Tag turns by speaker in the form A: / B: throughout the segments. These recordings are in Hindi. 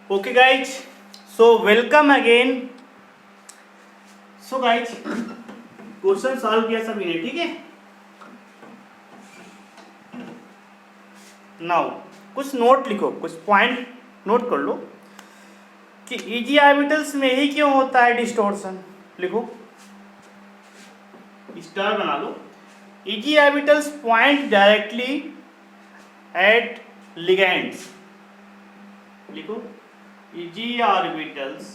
A: Okay guys, so welcome again. So guys, question solve किया सभी ने, ठीक है। नाउ कुछ नोट लिखो, कुछ पॉइंट नोट कर लो कि इजी ऑर्बिटल्स में ही क्यों होता है डिस्टॉर्शन। लिखो, स्टार बना लो। Eg orbitals point directly at ligands. लिखो, eg orbitals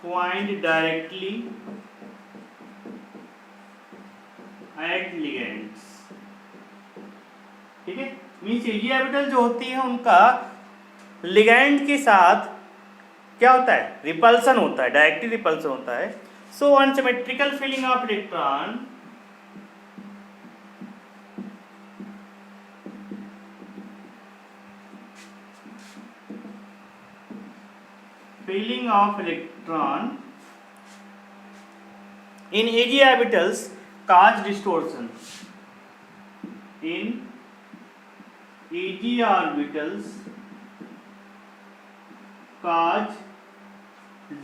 A: point directly at ligands। ठीक है, मीन्स इजी ऑर्बिटल जो होती है उनका लिगैंड के साथ क्या होता है, रिपल्सन होता है, डायरेक्टली रिपल्सन होता है। So unsymmetrical filling of electron in AG orbitals cause distortion. In AG orbitals cause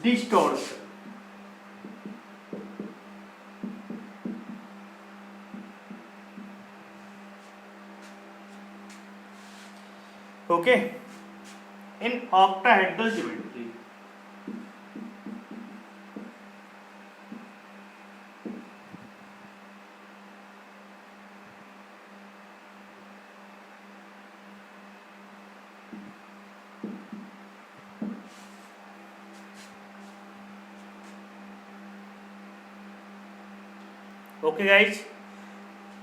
A: distortion. Okay, in octahedral geometry. Okay guys,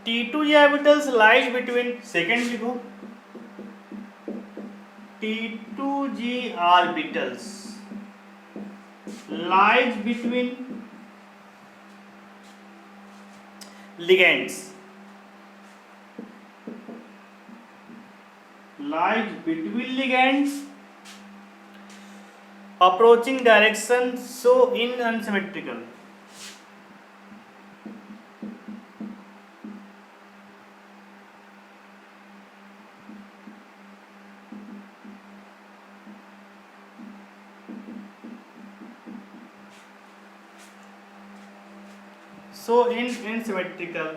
A: T2G orbitals lies between, second लिखो, T2G orbitals lies between ligands, lies between ligands approaching direction, so in unsymmetrical. So in symmetrical,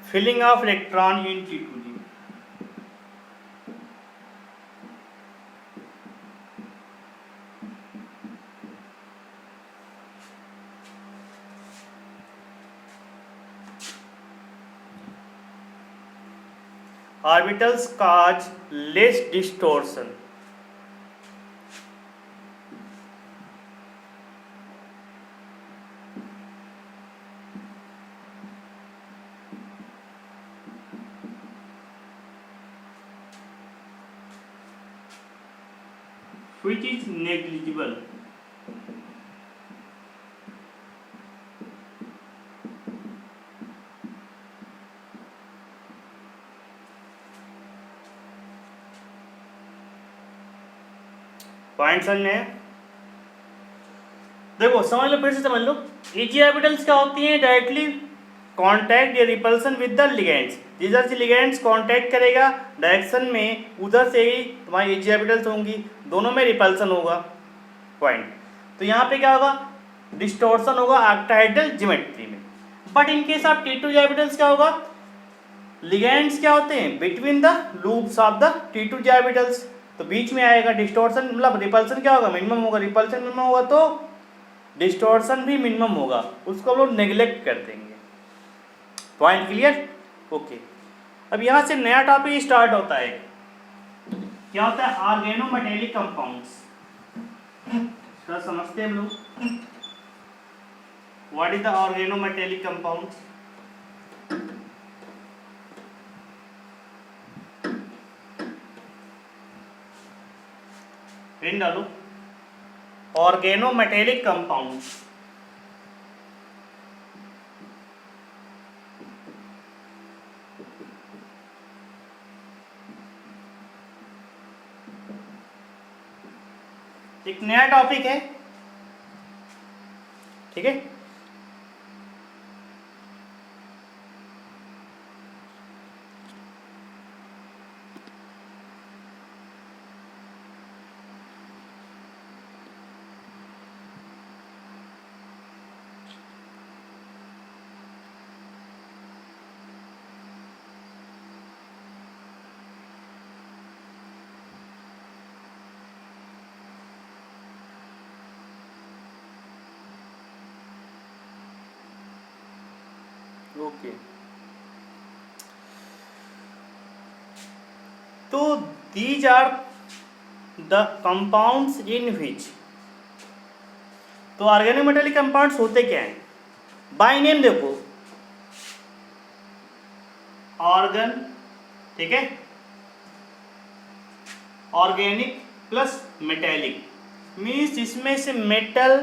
A: filling of electron in T2G. Orbitals cause less distortion. Which is negligible. Point समझ में है? देखो समझ लो, फिर से समझ लो। इजी ऑर्बिटल्स क्या होती हैं, डायरेक्टली कांटेक्ट या रिपल्सन विद द लिगेंड्स। जिधर से लिगेंड्स कांटेक्ट करेगा डायरेक्शन में, उधर से ही तुम्हारी इजी ऑर्बिटल्स होंगी, दोनों में रिपल्सन होगा। पॉइंट, तो यहाँ पे क्या होगा, डिस्टॉर्शन होगा ऑक्टाहेड्रल ज्योमेट्री में। But in case of T2 orbitals क्या होगा, लिगेंड्स क्या होते हैं between the loops of the T2 orbitals, तो बीच में आएगा डिस्टॉर्शन, मतलब रिपल्सन क्या होगा, मिनिमम होगा। रिपल्सन मिनिमम होगा तो डिस्टॉर्शन भी मिनिमम होगा, उसको हम लोग नेग्लेक्ट कर देंगे। Point clear? ओके, अब यहाँ से नया टॉपिक स्टार्ट होता है। क्या होता है, ऑर्गेनोमेटेलिक कंपाउंड्स। सर समझते हैं हम लोग, what is the organometallic compounds. Pen डालो, ऑर्गेनोमेटेलिक कंपाउंड्स। एक नया टॉपिक है, ठीक है। ओके, तो these are the compounds in which, तो ऑर्गेनोमेटेलिक कंपाउंड्स होते क्या हैं? बाय नेम देखो, ऑर्गन, ठीक है, ऑर्गेनिक प्लस मेटेलिक, मीन्स इसमें से metal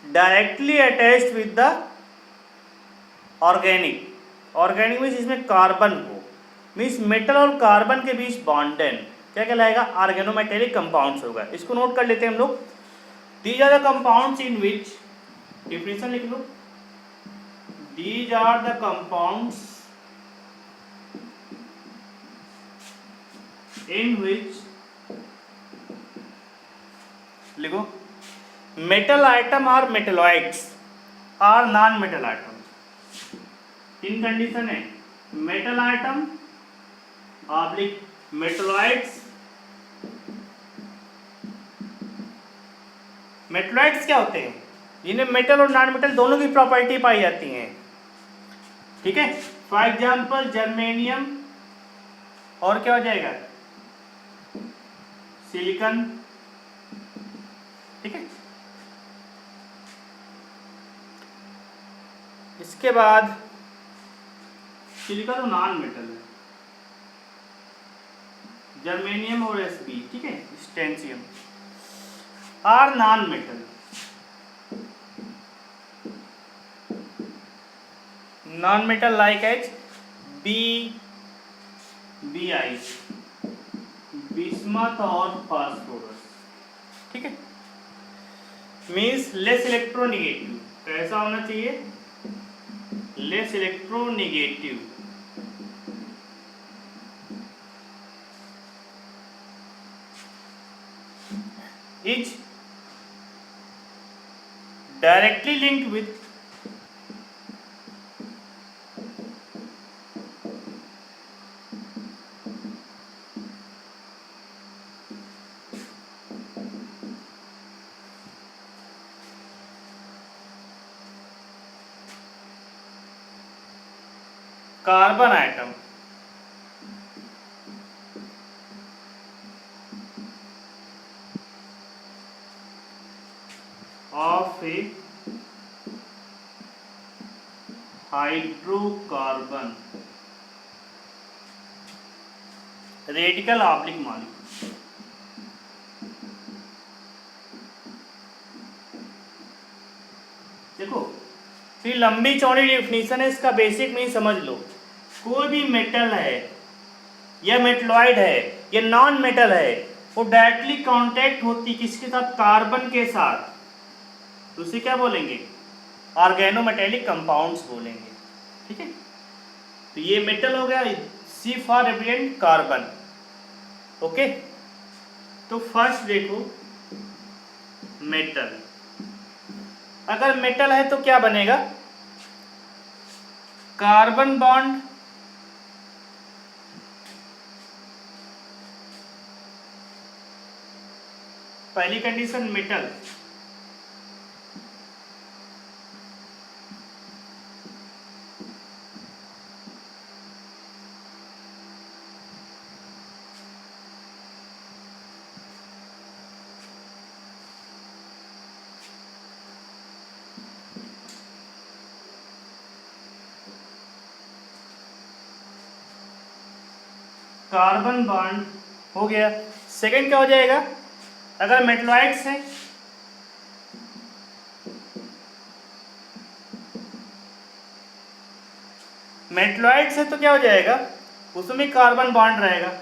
A: directly attached with the organic, organic means इसमें कार्बन हो, मीन्स मेटल और कार्बन के बीच बॉन्डन क्या कहलाएगा? ऑर्गेनोमेटेलिक कंपाउंड्स होगा। इसको नोट कर लेते हैं हम लोग। These are the compounds in which, definition लिख लो, these are the compounds in which, लिखो, metal atom or metalloids or non metal atom. तीन कंडीशन है, metal atom oblique metalloids. Metalloids क्या होते हैं? जिन्हें मेटल और नॉन मेटल दोनों की प्रॉपर्टी पाई जाती है, ठीक है। फॉर एग्जाम्पल जर्मेनियम, और क्या हो जाएगा? सिलिकॉन, ठीक है। इसके बाद सिलिकॉन तो नॉन मेटल है, जर्मेनियम और Sb, ठीक है, स्टेंसियम or non metal. Non metal like as Bi, bismuth और फास्फोरस, ठीक है। मीन्स लेस इलेक्ट्रोनिगेटिव, कैसा होना चाहिए? Less electronegative, is directly linked with carbon atom of a hydrocarbon radical oblique molecule. देखो फिर लंबी चौड़ी डेफिनेशन है इसका, बेसिक में ही समझ लो। कोई भी मेटल है या मेटलॉइड है या नॉन मेटल है, वो डायरेक्टली कांटेक्ट होती किसके साथ? कार्बन के साथ, तो उसे क्या बोलेंगे? ऑर्गेनोमेटेलिक कंपाउंड्स बोलेंगे, ठीक है। तो ये मेटल हो गया, सी फॉर रिप्रेजेंट कार्बन, ओके। तो फर्स्ट देखो मेटल, अगर मेटल है तो क्या बनेगा? कार्बन बॉन्ड पहली कंडीशन मेटल, कार्बन बॉन्ड हो गया। सेकंड क्या हो जाएगा? अगर मेटलॉइड्स है, मेटलॉइड्स है तो क्या हो जाएगा? उसमें कार्बन बॉन्ड रहेगा।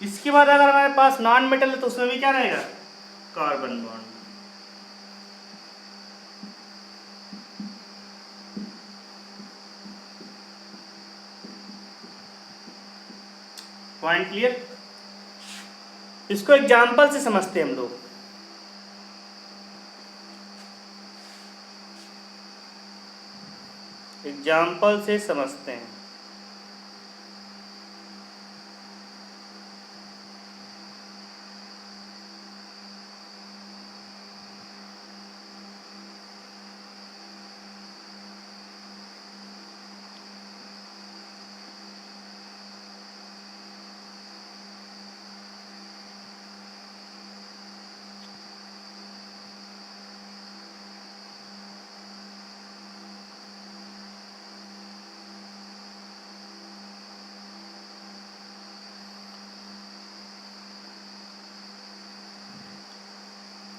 A: इसके बाद अगर हमारे पास नॉन मेटल है तो उसमें भी क्या रहेगा? Carbon bond. Point clear? इसको एग्जाम्पल से समझते हैं हम लोग। एग्जाम्पल से समझते हैं।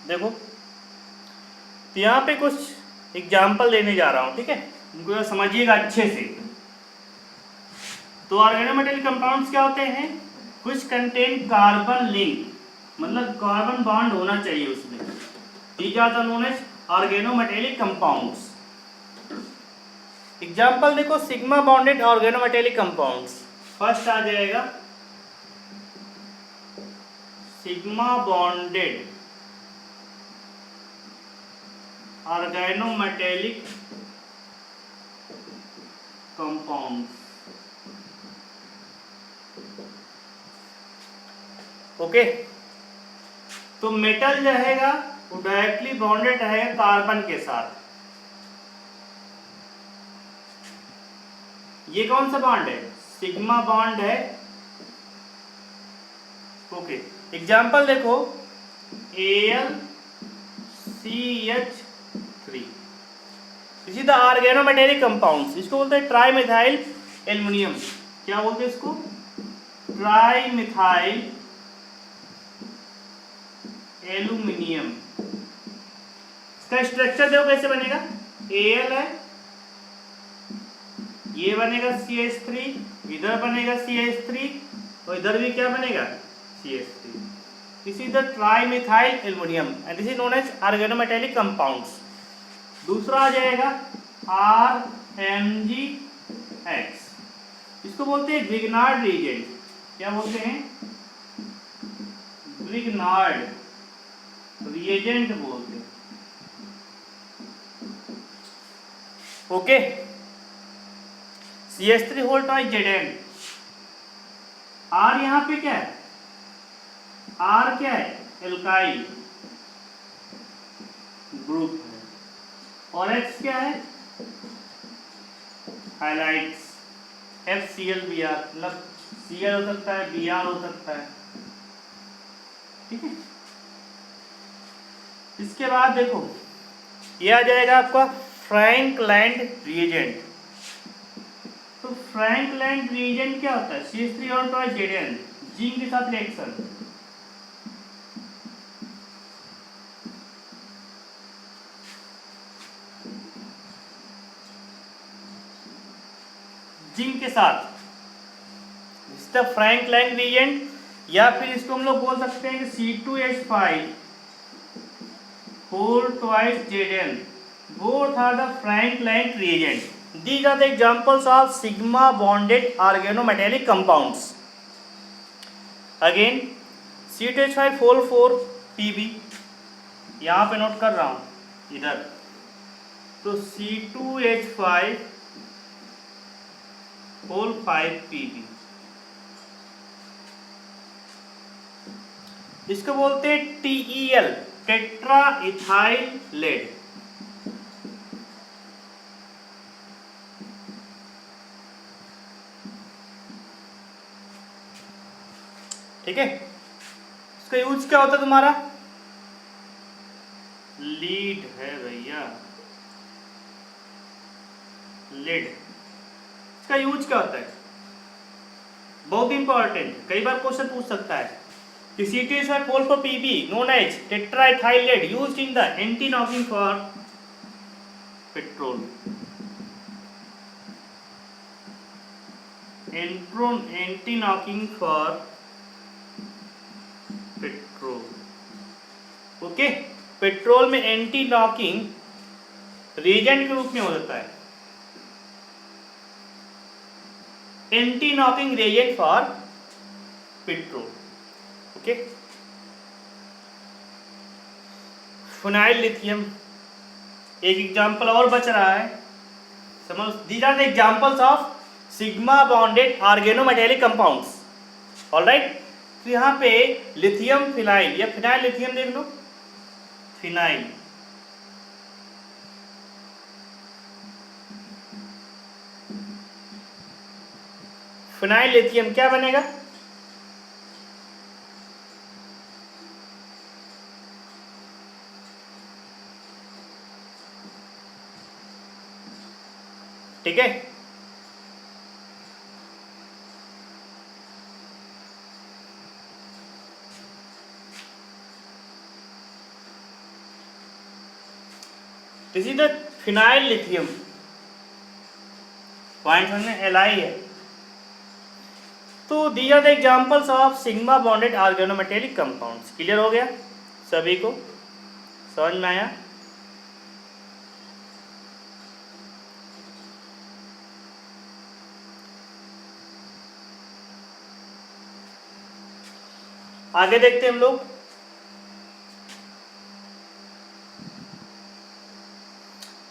A: देखो, तो यहाँ पे कुछ एग्जाम्पल देने जा रहा हूँ, ठीक है, उनको समझिएगा अच्छे से। तो ऑर्गेनोमेटेलिक कंपाउंड्स क्या होते हैं? कुछ कंटेन कार्बन लिंक, मतलब कार्बन बॉन्ड होना चाहिए उसमें। These are the known as organometallic compounds. Example देखो, sigma bonded organometallic compounds. First आ जाएगा sigma bonded organometallic compounds. Okay, तो मेटल जो रहेगा वो डायरेक्टली बॉन्डेड रहेगा कार्बन के साथ। ये कौन सा बॉन्ड है? सिग्मा बॉन्ड है। ओके, एग्जाम्पल देखो, AlCH3, इसी द ऑर्गेनोमेटेलिक कंपाउंड्स। इसको बोलते हैं ट्राई मिथाइल एल्युमिनियम। क्या बोलते हैं इसको? Tri methyl aluminium. इसका स्ट्रक्चर देखो कैसे बनेगा। Al है, ये बनेगा CH3, इधर बनेगा CH3 और इधर भी क्या बनेगा? CH3। This is the trimethyl aluminium and this is known as organometallic compounds. दूसरा आ जाएगा RMgX। इसको बोलते हैं ग्रिग्नार्ड रिएजेंट। क्या बोलते हैं? ग्रिग्नार्ड रिएजेंट बोलते हैं। Okay, CH3 whole twice Zn। R यहाँ पे क्या है? R क्या है? एल्काइल ग्रुप है। और X क्या है? हाइलाइट्स। FClBr, मतलब Cl हो सकता है, Br हो सकता है, ठीक है। इसके बाद देखो, ये आ जाएगा आपका फ्रैंकलैंड रिएजेंट। तो फ्रैंकलैंड रिएजेंट क्या होता है? CH3 और ट्वाइस Zn, जिंक के साथ रिएक्शन। जिंक के साथ इसका फ्रैंकलैंड रिएजेंट, या फिर इसको हम लोग बोल सकते हैं कि C2H5 whole twice Zn, both are the Frank-Land reagent. These are the examples of sigma bonded organometallic compounds. Again, C2H5 whole 4 Pb, यहाँ पे नोट कर रहा हूँ इधर। तो C2H5 whole 5 Pb, इसको बोलते हैं TEL, टेट्रा इथाइल लेड। ठीक है, इसका यूज क्या होता है तुम्हारा? लीड है भैया, लीड। इसका यूज क्या होता है? बहुत इंपॉर्टेंट, कई बार क्वेश्चन पूछ सकता है कि C2H5 whole four Pb known as tetraethyl lead used in the anti-knocking for petrol. Anti-knocking for petrol. Okay, petrol में एंटी नॉकिंग रिएजेंट के रूप में हो जाता है। Anti knocking reagent for petrol. Okay, phenyl lithium एक एग्जांपल और बच रहा है, समझ। These are the examples of sigma bonded organometallic compounds. Alright, तो यहाँ पे लिथियम फिनाइल या फिनाइल लिथियम देख लो। फिनाइल, फिनाइल लिथियम क्या बनेगा? ठीक है, इसी तरह फिनाइल लिथियम, पॉइंट में Li है। तो these are the examples of sigma bonded organometallic compounds. Clear हो गया सभी को, समझ में आया? आगे देखते हैं हम लोग।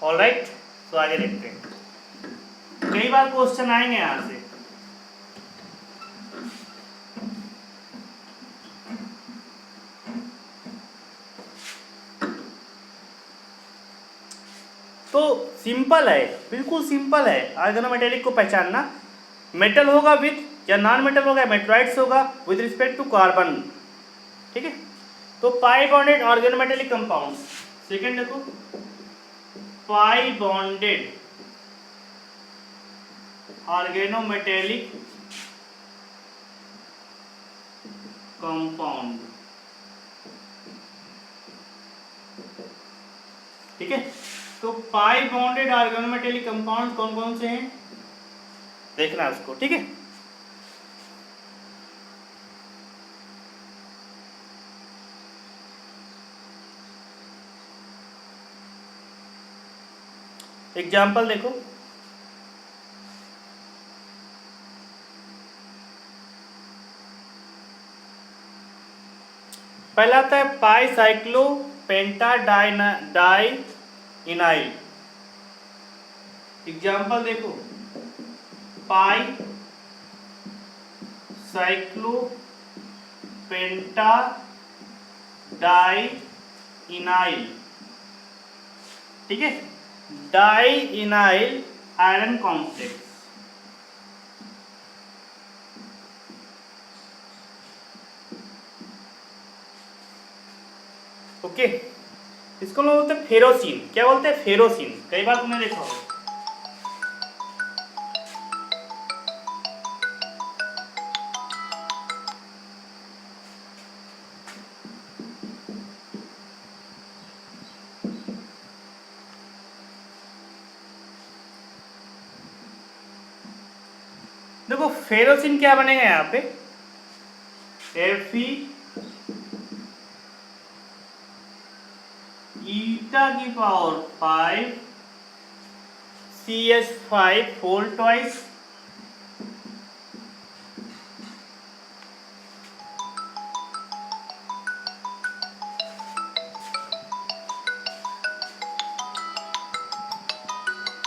A: ऑलराइट, तो आगे देखते हैं। कई बार क्वेश्चन आएंगे यहां से। तो सिंपल है, बिल्कुल सिंपल है ऑर्गेनोमेटेलिक को पहचानना। मेटल होगा विथ या नॉन मेटल होगा, मेटराइड्स होगा विद रिस्पेक्ट टू कार्बन। ठीक है, तो पाई बॉन्डेड ऑर्गेनोमेटेलिक कंपाउंड्स। सेकेंड देखो, पाई बॉन्डेड ऑर्गेनोमेटेलिक कंपाउंड। ठीक है, तो पाई बॉन्डेड ऑर्गेनोमेटेलिक कंपाउंड कौन कौन से हैं देखना उसको। ठीक है, एग्जाम्पल देखो, पहला आता है पाई साइक्लो पेंटा डाई इनाइल। एग्जाम्पल देखो, पाई साइक्लो पेंटा डाई इनाइल। ठीक है, डाई इनाइल आयरन कॉम्प्लेक्स। ओके, इसको लोग बोलते हैं फेरोसिन। क्या बोलते हैं? फेरोसिन। कई बार तुमने देखा होगा। देखो फेरोसिन क्या बनेगा यहाँ पे, Fe ईटा की पावर 5 CH5 होल ट्वाइस